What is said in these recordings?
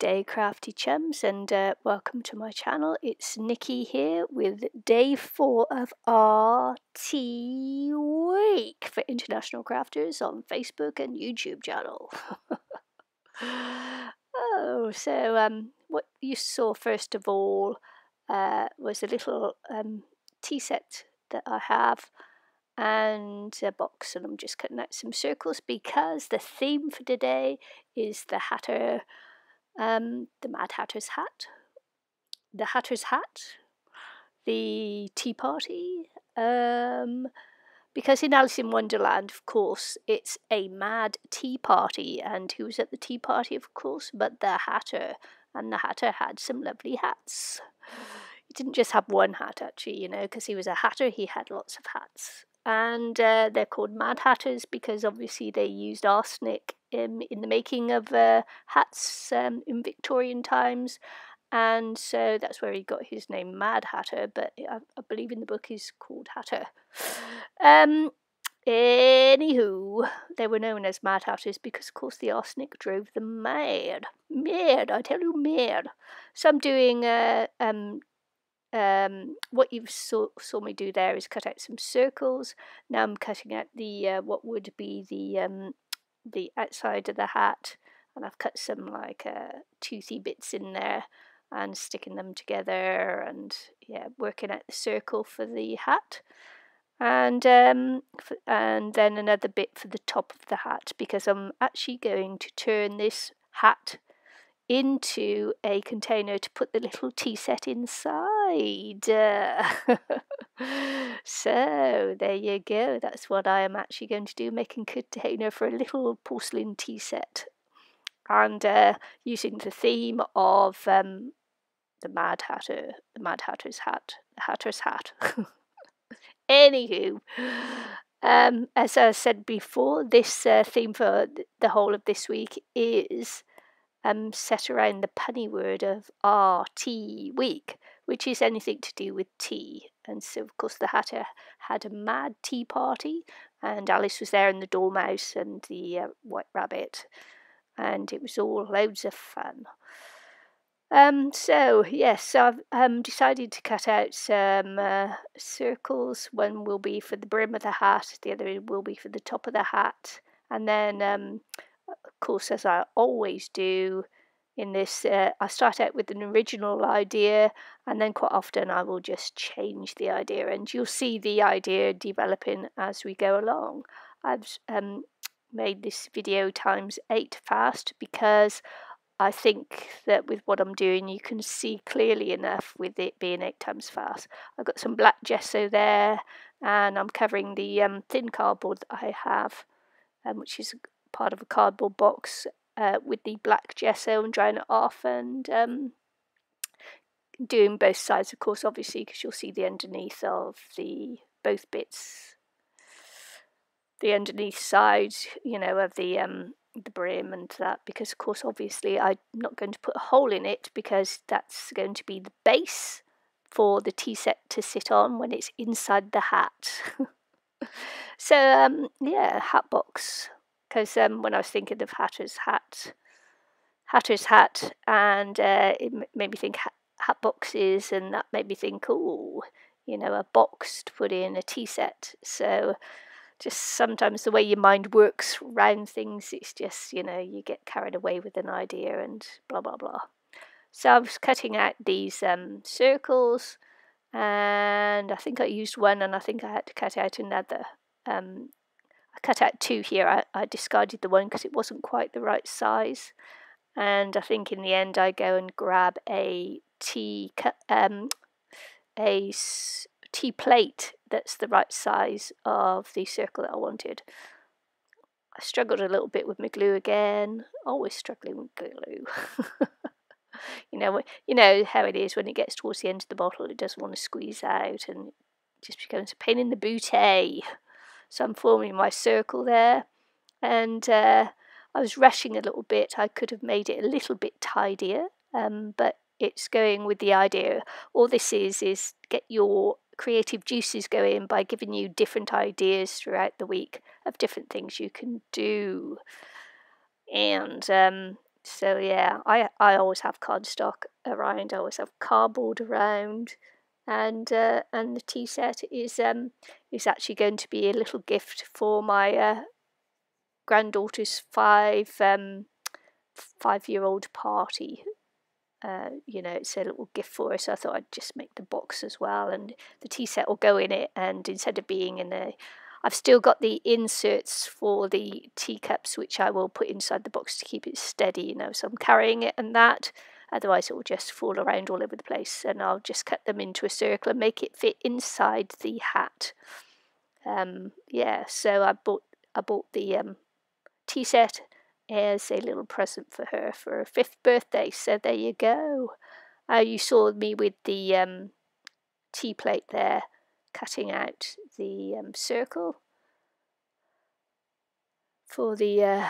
day, crafty chums, and welcome to my channel. It's Nikki here with day 4 of RT Week for International Crafters on Facebook and YouTube channel. What you saw first of all was a little tea set that I have and a box, and I'm just cutting out some circles because the theme for today is the Hatter, the Mad Hatter's hat, the Hatter's hat, the tea party, because in Alice in Wonderland, of course, it's a mad tea party, and who was at the tea party, of course, but the Hatter, and the Hatter had some lovely hats. He didn't just have one hat, actually, because he was a hatter, he had lots of hats. And they're called Mad Hatters because obviously they used arsenic in the making of hats in Victorian times, and so that's where he got his name Mad Hatter, but I believe in the book he's called Hatter. Anywho, they were known as Mad Hatters because of course the arsenic drove them mad. Mad, I tell you, mad. So I'm doing what you saw me do there is cut out some circles. Now I'm cutting out the what would be the outside of the hat, and I've cut some like toothy bits in there and sticking them together, and yeah, working out the circle for the hat, and then another bit for the top of the hat, because I'm actually going to turn this hat into a container to put the little tea set inside. So there you go, that's what I am actually going to do, making a container for a little porcelain tea set, and using the theme of the Mad Hatter, the Mad Hatter's hat, the Hatter's hat. Anywho, as I said before, this theme for the whole of this week is set around the punny word of RT Week, which is anything to do with tea. And so, of course, the Hatter had a mad tea party, and Alice was there, and the Dormouse and the White Rabbit, and it was all loads of fun. So yes, I've decided to cut out some circles. One will be for the brim of the hat, the other will be for the top of the hat, and then of course, as I always do in this, I start out with an original idea, and then quite often I will just change the idea, and you'll see the idea developing as we go along. I've made this video ×8 fast because I think that with what I'm doing you can see clearly enough with it being 8 times fast. I've got some black gesso there, and I'm covering the thin cardboard that I have, which is part of a cardboard box, with the black gesso, and drying it off, and doing both sides, of course, obviously, because you'll see the underneath of both bits, the underneath sides, of the brim and that, because of course obviously I'm not going to put a hole in it because that's going to be the base for the tea set to sit on when it's inside the hat. So yeah, hat box, because when I was thinking of Hatter's hat, and it made me think hat boxes, and that made me think, oh, a box to put in a tea set. So just sometimes the way your mind works around things, it's just, you get carried away with an idea and blah blah blah. So I was cutting out these circles, and I think I used one, and I think I had to cut out another. I cut out 2 here. I discarded the one because it wasn't quite the right size, and I think in the end I go and grab a tea plate that's the right size of the circle that I wanted. I struggled a little bit with my glue again, always struggling with glue. You know how it is when it gets towards the end of the bottle, it doesn't want to squeeze out, and it just becomes a pain in the booty. So I'm forming my circle there, and I was rushing a little bit. I could have made it a little bit tidier, but it's going with the idea. All this is get your creative juices going by giving you different ideas throughout the week of different things you can do. And So yeah, I always have cardstock around. I always have cardboard around, and the tea set is actually going to be a little gift for my granddaughter's 5-year-old party. You know, it's a little gift for her, so I thought I'd just make the box as well, and the tea set will go in it. And instead of being in a, I've still got the inserts for the teacups, which I will put inside the box to keep it steady, you know, so I'm carrying it and that. Otherwise, it will just fall around all over the place, and I'll just cut them into a circle and make it fit inside the hat. Yeah, so I bought the tea set as a little present for her 5th birthday. So there you go. You saw me with the tea plate there, cutting out the circle for the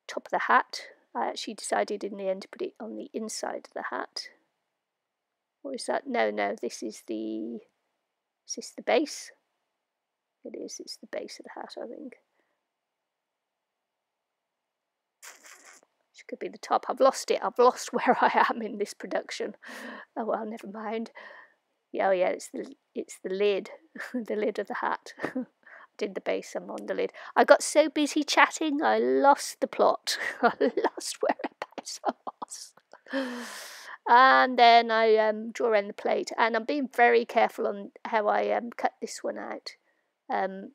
top of the hat. I actually decided in the end to put it on the inside of the hat. Or is that? No, this is the base? It is, it's the base of the hat, I think. Which could be the top. I've lost it. I've lost where I am in this production. Oh well, never mind. Yeah, oh yeah, it's the lid, the lid of the hat. I did the base, I'm on the lid. I got so busy chatting, I lost the plot. I lost whereabouts I was. And then I draw around the plate, and I'm being very careful on how I cut this one out,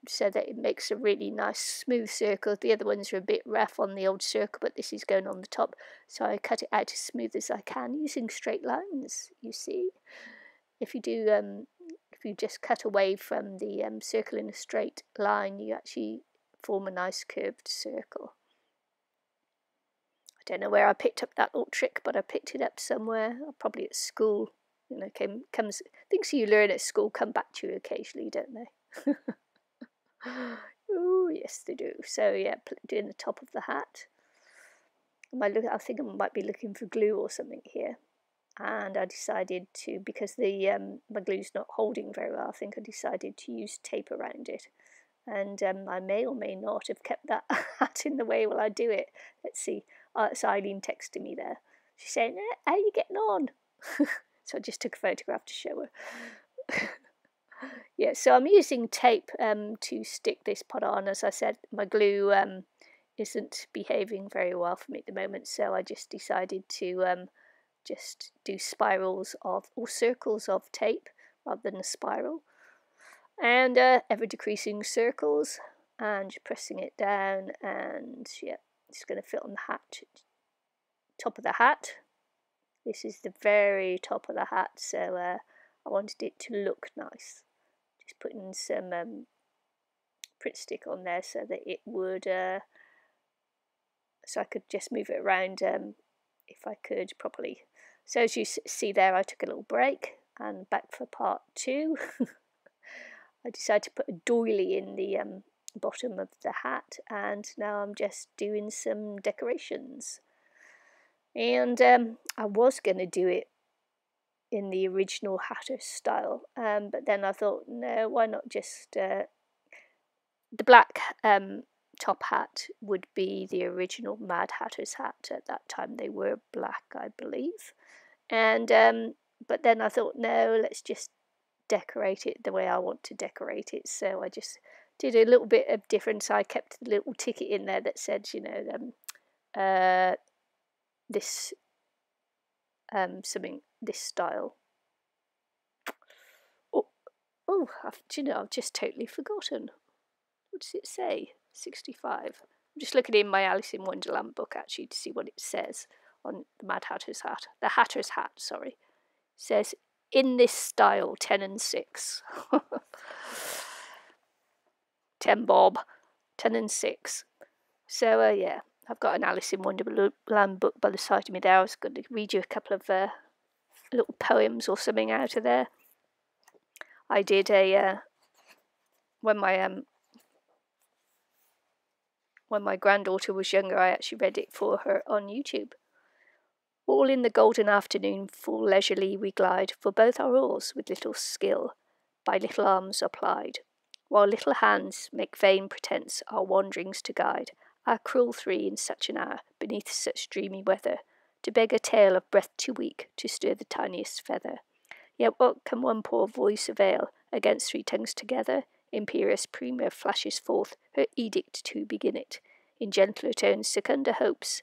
so that it makes a really nice smooth circle. The other ones are a bit rough on the old circle, but this is going on the top, so I cut it out as smooth as I can using straight lines, you see. If you do, if you just cut away from the circle in a straight line, you actually form a nice curved circle. I don't know where I picked up that little trick, but I picked it up somewhere, probably at school. You know, things you learn at school come back to you occasionally, don't they? Oh, yes, they do. So yeah, doing the top of the hat. I think I might be looking for glue or something here. And I decided to, because the my glue's not holding very well, I think I decided to use tape around it. And I may or may not have kept that hat in the way while I do it. Let's see. It's Eileen texting me there. She's saying, how are you getting on? So I just took a photograph to show her. Yeah, so I'm using tape to stick this pot on. As I said, my glue isn't behaving very well for me at the moment, so I just decided to just do spirals of, or circles of tape rather than a spiral, and ever decreasing circles, and just pressing it down, and yeah, it's going to fit on the hat, top of the hat. This is the very top of the hat, so I wanted it to look nice. Just putting some print stick on there so that it would, so I could just move it around if I could properly. So as you see there, I took a little break and back for part 2. I decided to put a doily in the bottom of the hat, and now I'm just doing some decorations. And I was going to do it in the original Hatter style, but then I thought, no, why not just the black top hat would be the original Mad Hatter's hat. At that time they were black, I believe. And but then I thought, no, let's just decorate it the way I want to decorate it. So I just did a little bit of difference. I kept the little ticket in there that said, you know, this something, this style. Oh, do you know, I've just totally forgotten. What does it say? 65. I'm just looking in my Alice in Wonderland book actually to see what it says on the Mad Hatter's hat. The Hatter's hat, sorry. It says, in this style, 10 and 6. 10 bob, 10 and 6. So, yeah, I've got an Alice in Wonderland book by the side of me there. I was going to read you a couple of little poems or something out of there. I did when my granddaughter was younger, I actually read it for her on YouTube. All in the golden afternoon, full leisurely we glide, for both our oars with little skill, by little arms are plied, while little hands make vain pretence our wanderings to guide. Our cruel three in such an hour, beneath such dreamy weather, to beg a tale of breath too weak to stir the tiniest feather. Yet what can one poor voice avail against three tongues together? Imperious Premier flashes forth her edict to begin it. In gentler tones, secunda hopes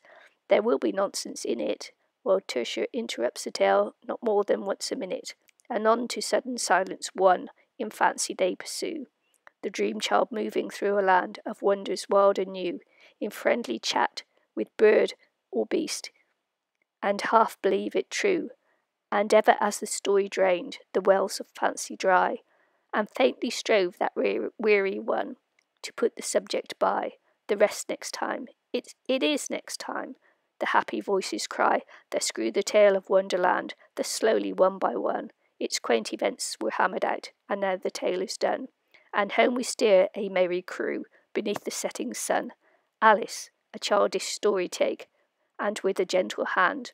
there will be nonsense in it, while Tertia interrupts the tale not more than once a minute. Anon to sudden silence one, in fancy they pursue the dream child moving through a land of wonders wild and new, in friendly chat with bird or beast, and half believe it true. And ever as the story drained the wells of fancy dry, and faintly strove that weary one to put the subject by, the rest next time, it is next time, the happy voices cry, that screw the tale of Wonderland, that slowly one by one, its quaint events were hammered out, and now the tale is done. And home we steer a merry crew, beneath the setting sun. Alice, a childish story take, and with a gentle hand,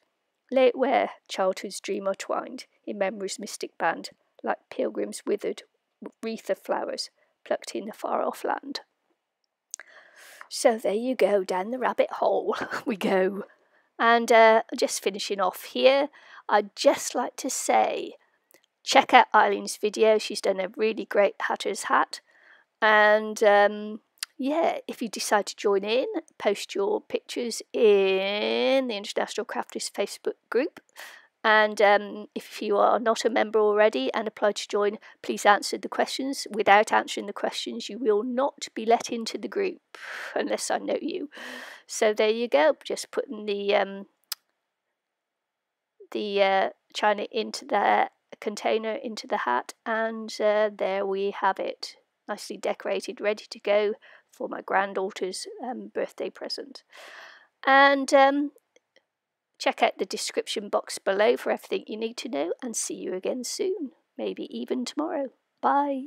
lay it where childhood's dream are twined, in memory's mystic band, like pilgrims withered wreath of flowers, plucked in a far-off land. So there you go, down the rabbit hole we go. And just finishing off here, I'd just like to say, check out Eileen's video. She's done a really great Hatter's hat. And yeah, if you decide to join in, post your pictures in the International Crafters Facebook group. And if you are not a member already and apply to join, please answer the questions. Without answering the questions, you will not be let into the group unless I know you. So there you go. Just putting the china into the container, into the hat, and there we have it. Nicely decorated, ready to go for my granddaughter's birthday present. And check out the description box below for everything you need to know, and see you again soon, maybe even tomorrow. Bye.